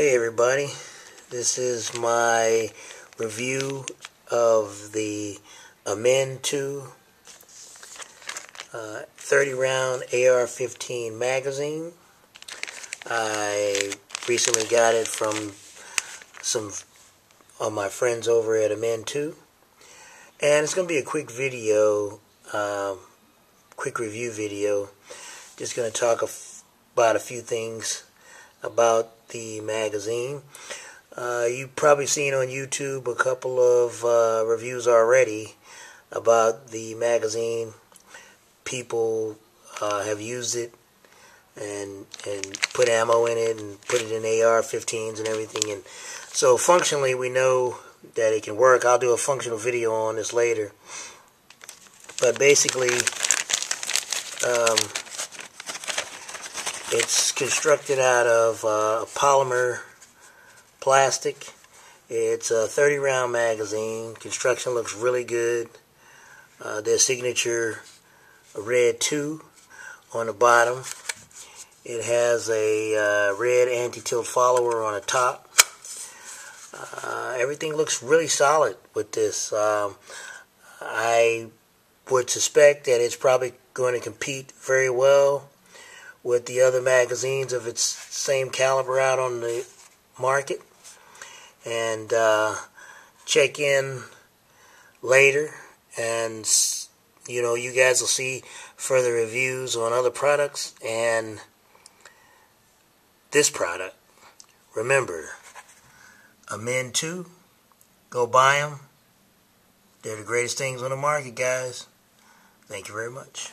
Hey everybody, this is my review of the AMEND 2 30 round AR15 magazine. I recently got it from some of my friends over at AMEND 2, and it's going to be a quick video, quick review video. Just going to talk about a few things about the magazine. You've probably seen on YouTube a couple of reviews already about the magazine. People have used it and put ammo in it and put it in AR-15s and everything, and so functionally we know that it can work. I'll do a functional video on this later, but basically it's constructed out of polymer plastic. It's a 30 round magazine. Construction looks really good. Their signature red 2 on the bottom. It has a red anti-tilt follower on the top. Everything looks really solid with this. I would suspect that it's probably going to compete very well with the other magazines of its same caliber out on the market. And check in later, and you guys will see further reviews on other products and this product. Remember, AMEND 2, go buy them. They're the greatest things on the market, guys. Thank you very much.